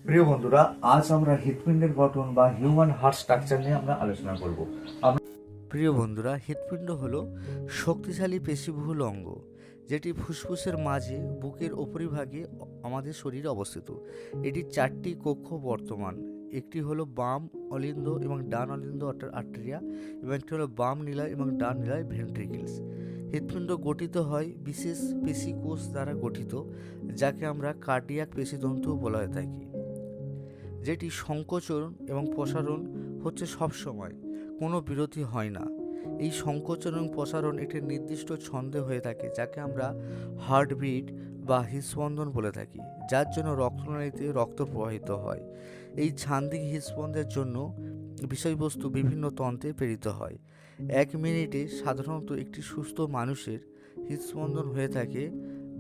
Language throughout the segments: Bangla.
প্রিয় বন্ধুরা, আজ আমরা হৃৎপিণ্ডের গঠন বা হিউম্যান হার্ট স্ট্রাকচার নিয়ে আমরা আলোচনা করব। প্রিয় বন্ধুরা, হৃৎপিণ্ড হলো শক্তিশালী পেশিবহুল অঙ্গ যেটি ফুসফুসের মাঝে বুকের উপরিভাগে আমাদের শরীরে অবস্থিত। এটির চারটি কক্ষ বর্তমান। একটি হলো বাম অলিন্দ এবং ডান অলিন্দ অর্থাৎ আর্টেরিয়া, এবং একটি হলো বাম নিলয় এবং ডান নিলয় ভেন্ট্রিকেলস। হৃৎপিণ্ড গঠিত হয় বিশেষ পেশিকোষ দ্বারা গঠিত, যাকে আমরা কার্ডিয়াক পেশিতন্তু বলা হয়ে থাকি, যেটি সংকোচন এবং প্রসারণ হচ্ছে সবসময়, কোনো বিরতি হয় না। এই সংকোচন এবং প্রসারণ একটি নির্দিষ্ট ছন্দে হয়ে থাকে, যাকে আমরা হার্টবিট বা হৃদস্পন্দন বলে থাকি, যার জন্য রক্তনালীতে রক্ত প্রবাহিত হয়। এই ছান্দিক হৃদস্পন্দের জন্য বিষয়বস্তু বিভিন্ন তন্ত্রে প্রেরিত হয়। 1 মিনিটে সাধারণত একটি সুস্থ মানুষের হৃদস্পন্দন হয়ে থাকে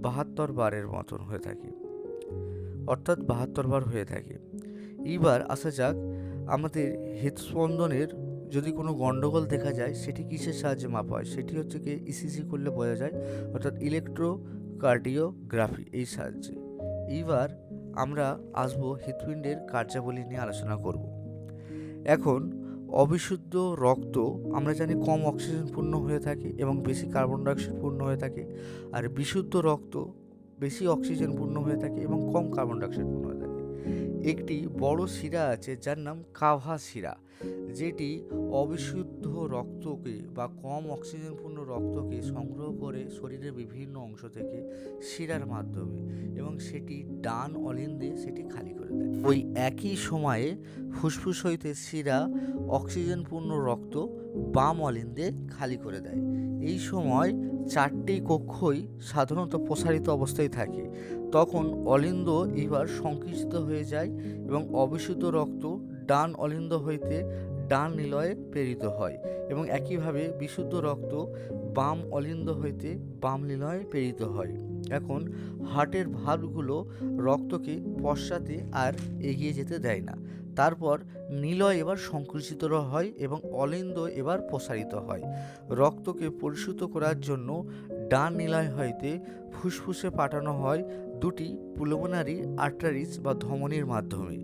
72 বারের মতন হয়ে থাকে, অর্থাৎ 72 বার হয়ে থাকে। এইবার আসা যাক, আমাদের হৃদস্পন্দনের যদি কোনো গণ্ডগোল দেখা যায় সেটি কিসের সাহায্যে মাপা হয়? সেটি হচ্ছে কি ইসিজি করলে বোঝা যায়, অর্থাৎ ইলেকট্রোকার্ডিওগ্রাফি এই সাহায্যে। এইবার আমরা আসবো হৃৎপিণ্ডের কার্যাবলী নিয়ে আলোচনা করব। এখন অবিশুদ্ধ রক্ত আমরা জানি কম অক্সিজেন পূর্ণ হয়ে থাকে এবং বেশি কার্বন ডাইঅক্সাইড পূর্ণ হয়ে থাকে, আর বিশুদ্ধ রক্ত বেশি অক্সিজেন পূর্ণ হয়ে থাকে এবং কম কার্বন ডাইঅক্সাইড পূর্ণ হয়ে থাকে। একটি বড় শিরা আছে যার নাম কাভা শিরা, যেটি অবিশুদ্ধ রক্তকে বা কম অক্সিজেনপূর্ণ রক্তকে সংগ্রহ করে শরীরের বিভিন্ন অংশ থেকে শিরার মাধ্যমে, এবং সেটি ডান অলিন্দে সেটি খালি করে দেয়। ওই একই সময়ে ফুসফুস হইতে শিরা অক্সিজেনপূর্ণ রক্ত বাম অলিন্দে খালি করে দেয়। এই সময় চারটি কক্ষই সাধারণত প্রসারিত অবস্থায় থাকে। তখন অলিন্দ এবার সংকুচিত হয়ে যায় এবং অবিশুদ্ধ রক্ত ডান অলিন্দ হইতে ডান নিলয়ে প্রেরিত হয়, এবং একইভাবে বিশুদ্ধ রক্ত বাম অলিন্দ হইতে বাম নিলয়ে প্রেরিত হয়। এখন হার্টের ভালভগুলো রক্তকে পশ্চাতে আর এগিয়ে যেতে দেয় না। তারপর নিলয় এবার সংকুচিত হয় এবং অলিন্দ এবার প্রসারিত হয়। রক্তকে পরিশুদ্ধ করার জন্য ডান নিলয় হইতে ফুসফুসে পাঠানো হয় দুটি পুলমোনারি আর্টারিজ বা ধমনির মাধ্যমে।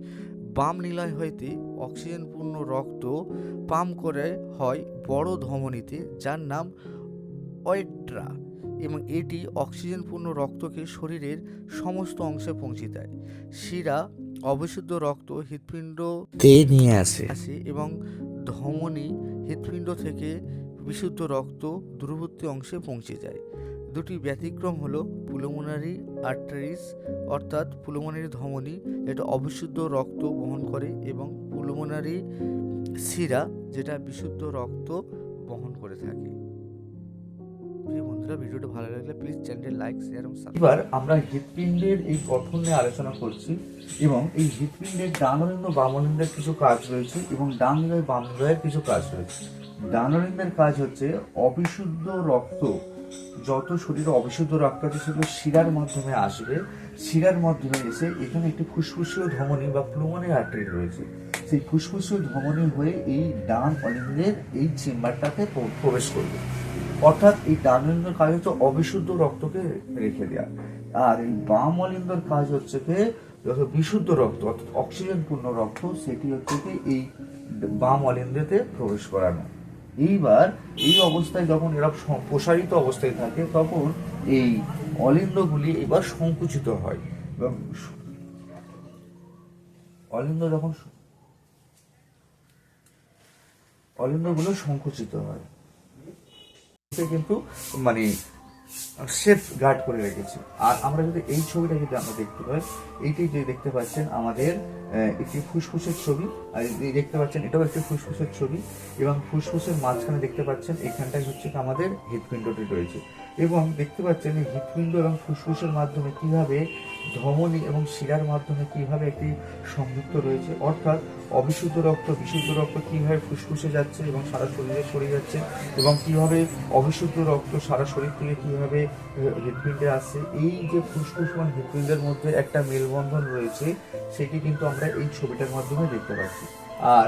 বাম নিলয় হইতে অক্সিজেনপূর্ণ রক্ত পাম্প করে হয় বড় ধমনীতে, যার নাম ওয়েট্রা, এবং এটি অক্সিজেনপূর্ণ রক্তকে শরীরের সমস্ত অংশে পৌঁছে দেয়। শিরা অবিশুদ্ধ রক্ত হৃৎপিণ্ডতে নিয়ে আসে এবং ধমনী হৃৎপিণ্ড থেকে বিশুদ্ধ রক্ত দূরবর্তী অংশে পৌঁছে যায়। দুটি ব্যতিক্রম হলো পুলমোনারি আর্টারিজ অর্থাৎ পুলমোনারি ধমনী, যেটা অবিশুদ্ধ রক্ত বহন করে, এবং পুলমোনারি শিরা, যেটা বিশুদ্ধ রক্ত বহন করে থাকে। প্রিয় বন্ধুরা, ভিডিওটা ভালো লাগলে প্লিজ চ্যানেলটি লাইক, শেয়ার এবং সাবস্ক্রাইব। এবার আমরা হৃৎপিণ্ডের এই গঠন নিয়ে আলোচনা করছি, এবং এই হৃৎপিণ্ডের ডান অলিন্দ বাম অলিন্দের কিছু কাজ রয়েছে এবং ডান নিলয় বাম নিলয়ের কিছু কাজ রয়েছে। ডান অলিন্দের কাজ হচ্ছে অবিশুদ্ধ রক্ত, যত শরীরে অবিশুদ্ধ রক্ত আছে সেগুলো শিরার মাধ্যমে আসবে। শিরার মাধ্যমে এসে এখানে একটি ফুসফুসীয় ধমনী বা প্লুমোনারি আর্টারি রয়েছে, সেই ফুসফুসীয় ধমনী হয়ে এই ডান অলিন্দের এই চেম্বারটাতে প্রবেশ করবে। অর্থাৎ এই ডান অলিন্দর কাজ হচ্ছে অবিশুদ্ধ রক্তকে রেখে দেওয়া, আর এই বাম অলিন্দর কাজ হচ্ছে যত বিশুদ্ধ রক্ত অর্থাৎ অক্সিজেন পূর্ণ রক্ত সেটি হচ্ছে এই বাম অলিন্দেতে প্রবেশ করানো। এইবার এই অবস্থায় যখন এরা প্রসারিত অবস্থায় থাকে তখন এই অলিন্দগুলি এবার সংকুচিত হয়, এবং অলিন্দগুলো সংকুচিত হয়, কিন্তু মানে সেফ গার্ড করে রেখেছে। আর আমরা যদি এই ছবিটা যদি আমরা দেখতে পাই, এইটি যে দেখতে পাচ্ছেন আমাদের একটি ফুসফুসের ছবি, আর দেখতে পাচ্ছেন এটাও একটি ফুসফুসের ছবি, এবং ফুসফুসের মাঝখানে দেখতে পাচ্ছেন এখানটাই হচ্ছে আমাদের হৃৎপিণ্ডটি রয়েছে, এবং দেখতে পাচ্ছেন এই হৃৎপিণ্ড এবং ফুসফুসের মাধ্যমে কিভাবে ধমনী এবং শিরার মাধ্যমে কিভাবে একটি সংযুক্ত রয়েছে, অর্থাৎ অবিশুদ্ধ রক্ত বিশুদ্ধ রক্ত কিভাবে ফুসফুসে যাচ্ছে এবং সারা শরীরে সরে যাচ্ছে, এবং কিভাবে অবিশুদ্ধ রক্ত সারা শরীর থেকে কিভাবে হৃৎপিণ্ডে আসছে। এই যে ফুসফুস এবং হৃৎপিণ্ডের মধ্যে একটা মেলবন্ধন রয়েছে, সেটি কিন্তু আমরা এই ছবিটার মাধ্যমে দেখতে পাচ্ছি। আর